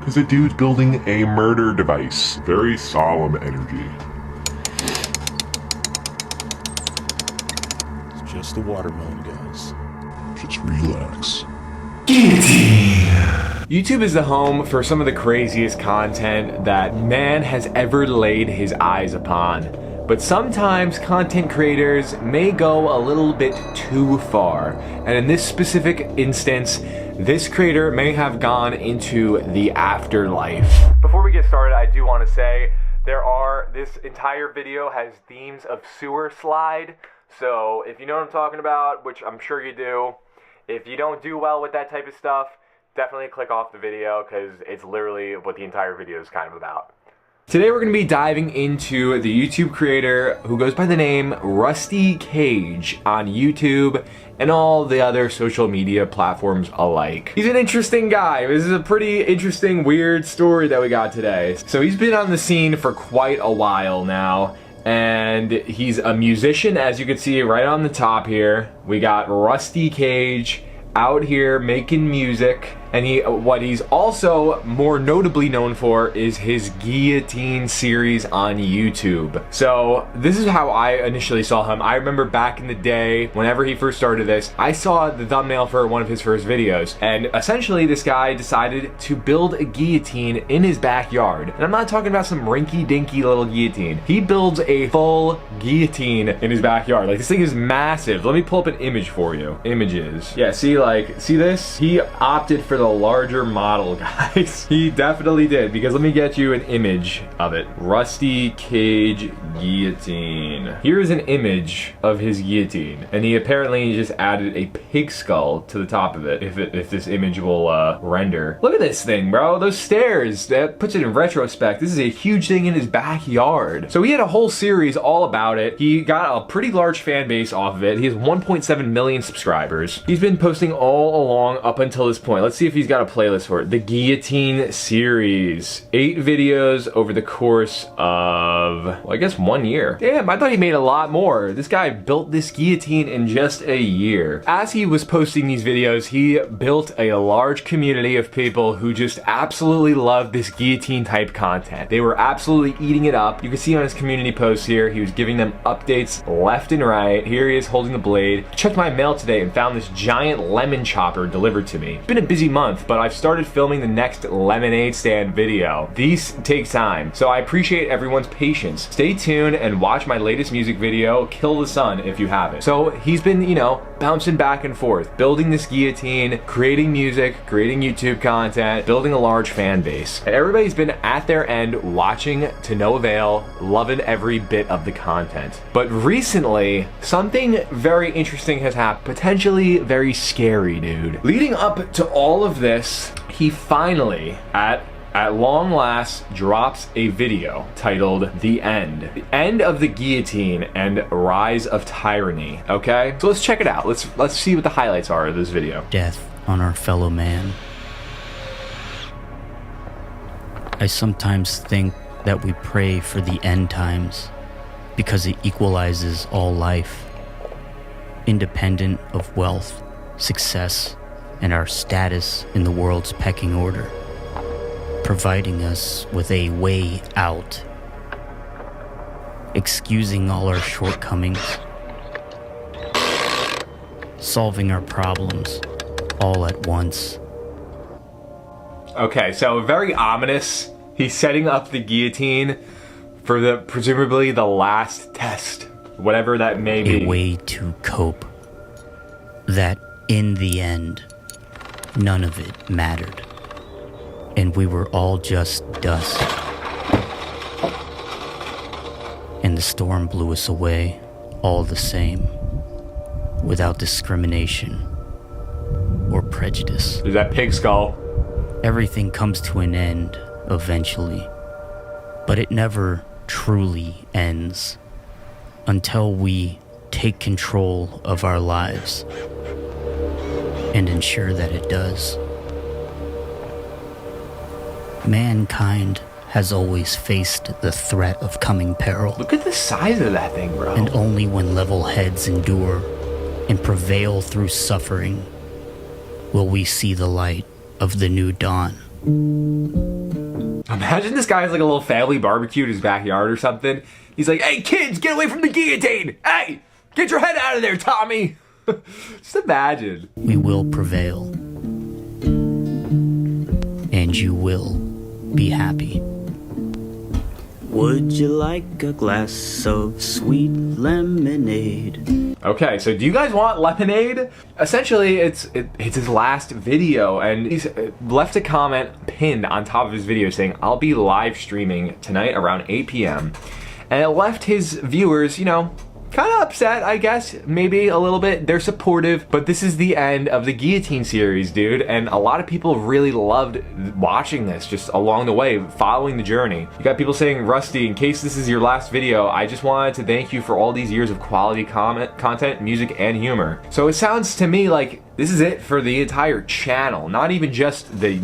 is a dude building a murder device. Very solemn energy. It's just a watermelon, guys. Just relax. YouTube is the home for some of the craziest content that man has ever laid his eyes upon. But sometimes content creators may go a little bit too far. And in this specific instance, this creator may have gone into the afterlife. Before we get started, I do want to say this entire video has themes of sewer slide. So if you know what I'm talking about, which I'm sure you do, if you don't do well with that type of stuff, definitely click off the video because it's literally what the entire video is kind of about. Today we're going to be diving into the YouTube creator who goes by the name Rusty Cage on YouTube and all the other social media platforms alike. He's an interesting guy. This is a pretty interesting, weird story that we got today. So he's been on the scene for quite a while now, and he's a musician, as you can see right on the top here. We got Rusty Cage out here making music, and what he's also more notably known for is his Guillotine series on YouTube. So this is how I initially saw him. I remember back in the day, whenever he first started this, I saw the thumbnail for one of his first videos, and essentially this guy decided to build a guillotine in his backyard. And I'm not talking about some rinky-dinky little guillotine. He builds a full guillotine in his backyard. Like, this thing is massive. Let me pull up an image for you. Images. Yeah, see this? He opted for the larger model, guys. He definitely did, because let me get you an image of it. Rusty Cage guillotine. Here is an image of his guillotine, and he apparently just added a pig skull to the top of it, if this image will render. Look at this thing, bro. Those stairs. That puts it in retrospect. This is a huge thing in his backyard. So he had a whole series all about it. He got a pretty large fan base off of it. He has 1.7 million subscribers. He's been posting all along up until this point. Let's see if he's got a playlist for it. The Guillotine series. 8 videos over the course of, well, I guess 1 year. Damn, I thought he made a lot more. This guy built this guillotine in just a year. As he was posting these videos, he built a large community of people who just absolutely loved this guillotine type content. They were absolutely eating it up. You can see on his community posts here, he was giving them updates left and right. Here he is holding the blade. Checked my mail today and found this giant lemon chopper delivered to me. It's been a busy month, but I've started filming the next lemonade stand video. These take time, so I appreciate everyone's patience. Stay tuned and watch my latest music video, Kill the Sun, if you haven't. So he's been, you know, bouncing back and forth, building this guillotine, creating music, creating YouTube content, building a large fan base. And everybody's been at their end watching to no avail, loving every bit of the content. But recently, something very interesting has happened, potentially very scary, dude. Leading up to all of this, he finally, at long last, drops a video titled The End. The End of the Guillotine and Rise of Tyranny, okay? So let's check it out. Let's see what the highlights are of this video. Death on our fellow man. I sometimes think that we pray for the end times because it equalizes all life, independent of wealth, success, and our status in the world's pecking order, providing us with a way out, excusing all our shortcomings, solving our problems all at once. Okay, so very ominous. He's setting up the guillotine for presumably the last test, whatever that may be. A way to cope. That in the end, none of it mattered. And we were all just dust. And the storm blew us away, all the same, without discrimination or prejudice. There's that pig skull. Everything comes to an end eventually, but it never truly ends until we take control of our lives and ensure that it does. Mankind has always faced the threat of coming peril. Look at the size of that thing, bro. And only when level heads endure and prevail through suffering will we see the light of the new dawn. Imagine this guy has like a little family barbecue in his backyard or something. He's like, hey kids, get away from the guillotine! Hey, get your head out of there, Tommy! Just imagine. We will prevail. And you will be happy. Would you like a glass of sweet lemonade? Okay, so do you guys want lemonade? Essentially, it's his last video, and he's left a comment pinned on top of his video saying, I'll be live streaming tonight around 8 p.m. And it left his viewers, you know, kind of upset, I guess, maybe a little bit. They're supportive, but this is the end of the Guillotine series, dude, and a lot of people really loved watching this just along the way, following the journey. You got people saying, Rusty, in case this is your last video, I just wanted to thank you for all these years of quality content, music, and humor. So it sounds to me like this is it for the entire channel, not even just the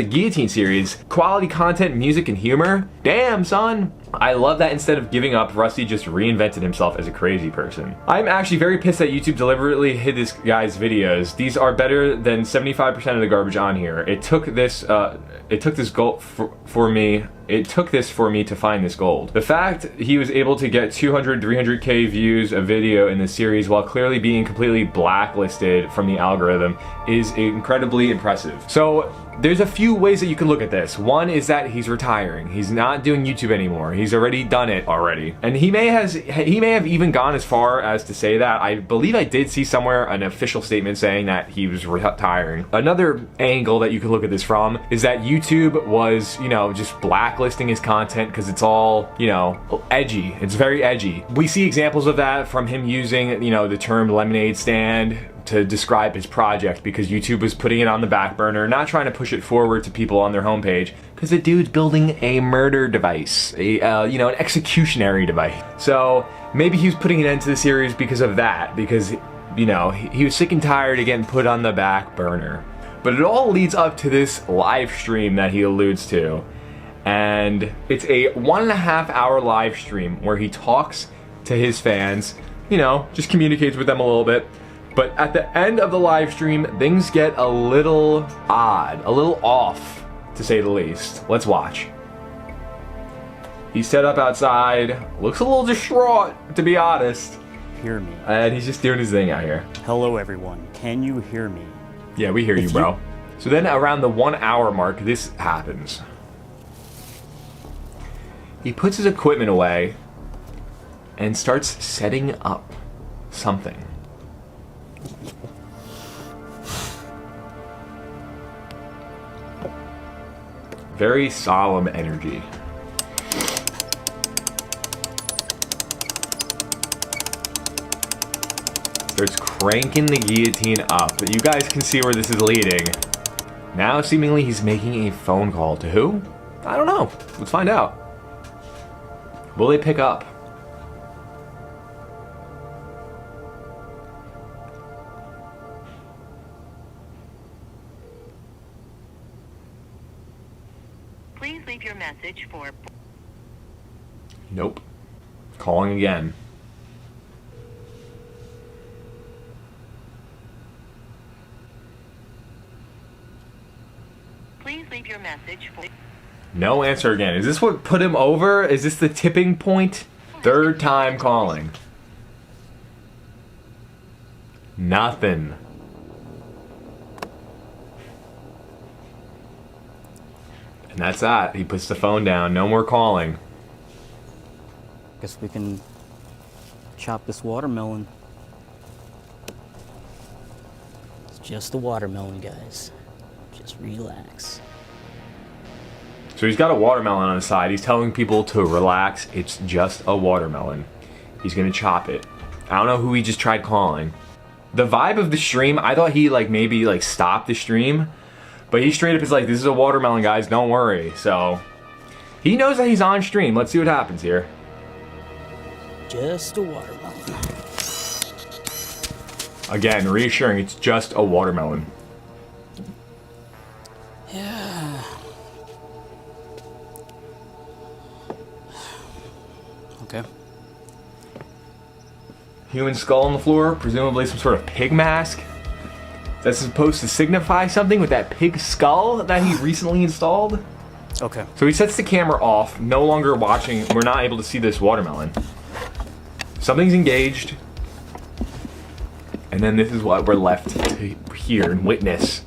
Guillotine series. Quality content, music, and humor. Damn, son. I love that instead of giving up, Rusty just reinvented himself as a crazy person. I'm actually very pissed that YouTube deliberately hid this guy's videos. These are better than 75% of the garbage on here. It took this gold for me. It took this for me to find this gold. The fact he was able to get 200, 300k views a video in this series while clearly being completely blacklisted from the algorithm is incredibly impressive. So there's a few ways that you can look at this. One is that he's retiring. He's not doing YouTube anymore. He's already done it already. And he may have even gone as far as to say that. I believe I did see somewhere an official statement saying that he was retiring. Another angle that you can look at this from is that YouTube was, you know, just blacklisting his content because it's all, you know, edgy. It's very edgy. We see examples of that from him using, you know, the term lemonade stand to describe his project because YouTube was putting it on the back burner, not trying to push it forward to people on their homepage because the dude's building a murder device, you know, an executionary device. So maybe he was putting an end to the series because of that, because, you know, he was sick and tired of getting put on the back burner. But it all leads up to this live stream that he alludes to. And it's a 1.5 hour live stream where he talks to his fans, you know, just communicates with them a little bit. But at the end of the live stream, things get a little odd, a little off, to say the least. Let's watch. He's set up outside, looks a little distraught, to be honest. Hear me. And he's just doing his thing out here. Hello, everyone. Can you hear me? Yeah, we hear you, bro. So then around the 1 hour mark, this happens. He puts his equipment away and starts setting up something. Very solemn energy. Starts cranking the guillotine up. You guys can see where this is leading. Now, seemingly, he's making a phone call to who? I don't know. Let's find out. Will they pick up? Please leave your message for... Nope. Calling again. Please leave your message for... No answer again. Is this what put him over? Is this the tipping point? Third time calling. Nothing. And that's that. He puts the phone down. No more calling. Guess we can chop this watermelon. It's just a watermelon, guys. Just relax. So he's got a watermelon on his side. He's telling people to relax. It's just a watermelon. He's gonna chop it. I don't know who he just tried calling. The vibe of the stream, I thought he maybe stopped the stream, but he straight up is like, this is a watermelon, guys, don't worry. So he knows that he's on stream. Let's see what happens here. Just a watermelon. Again, reassuring, it's just a watermelon. Yeah. Okay. Human skull on the floor, presumably some sort of pig mask. That's supposed to signify something with that pig skull that he recently installed? Okay. So he sets the camera off, no longer watching. We're not able to see this watermelon. Something's engaged. And then this is what we're left to hear and witness.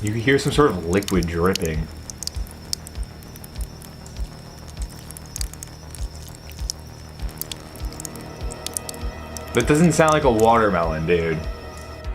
You can hear some sort of liquid dripping. That doesn't sound like a watermelon, dude.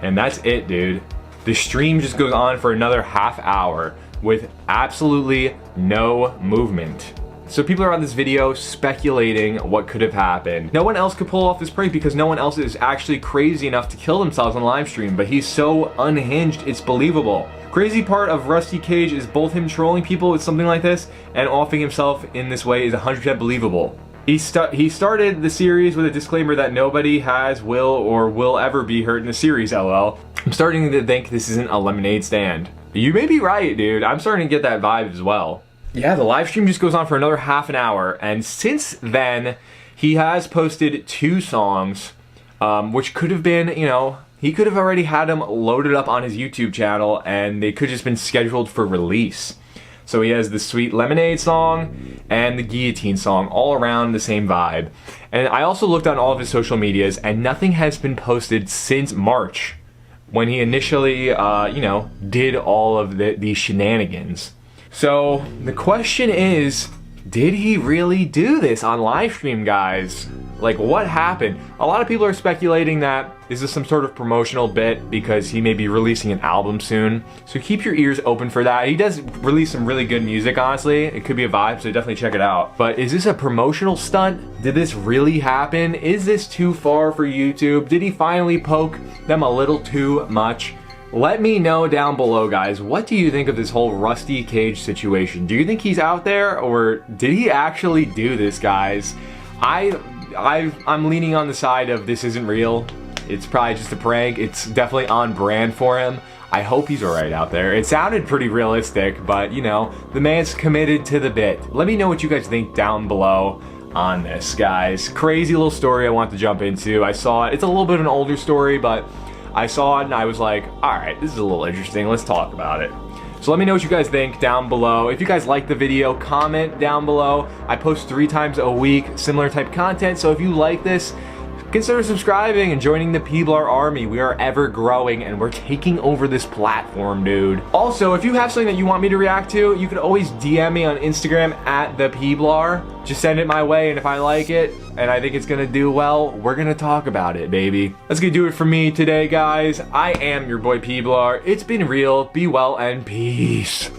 And that's it, dude. The stream just goes on for another half hour with absolutely no movement. So people are on this video speculating what could have happened. No one else could pull off this prank because no one else is actually crazy enough to kill themselves on live stream, but he's so unhinged, it's believable. Crazy part of Rusty Cage is both him trolling people with something like this and offing himself in this way is 100% believable. He started the series with a disclaimer that nobody has, will, or will ever be hurt in the series, lol. I'm starting to think this isn't a lemonade stand. You may be right, dude. I'm starting to get that vibe as well. Yeah, the live stream just goes on for another half an hour, and since then, he has posted 2 songs, which could have been, you know, he could have already had them loaded up on his YouTube channel, and they could have just been scheduled for release. So he has the Sweet Lemonade song and the Guillotine song, all around the same vibe. And I also looked on all of his social medias, and nothing has been posted since March, when he initially, you know, did all of these shenanigans. So the question is, did he really do this on live stream, guys? Like, what happened? A lot of people are speculating that this is some sort of promotional bit because he may be releasing an album soon. So keep your ears open for that. He does release some really good music, honestly. It could be a vibe, so definitely check it out. But is this a promotional stunt? Did this really happen? Is this too far for YouTube? Did he finally poke them a little too much? Let me know down below, guys. What do you think of this whole Rusty Cage situation? Do you think he's out there, or did he actually do this, guys? I'm leaning on the side of this isn't real. It's probably just a prank. It's definitely on brand for him. I hope he's alright out there. It sounded pretty realistic, but you know, the man's committed to the bit. Let me know what you guys think down below on this, guys. Crazy little story I want to jump into. I saw it. It's a little bit of an older story, but I saw it and I was like, alright, this is a little interesting. Let's talk about it. So let me know what you guys think down below. If you guys like the video, comment down below. I post 3 times a week, similar type content. So if you like this, consider subscribing and joining the Peablar army. We are ever growing and we're taking over this platform, dude. Also, if you have something that you want me to react to, you can always DM me on Instagram at the Peablar. Just send it my way, and if I like it and I think it's gonna do well, we're gonna talk about it, baby. That's gonna do it for me today, guys. I am your boy Peablar. It's been real. Be well and peace.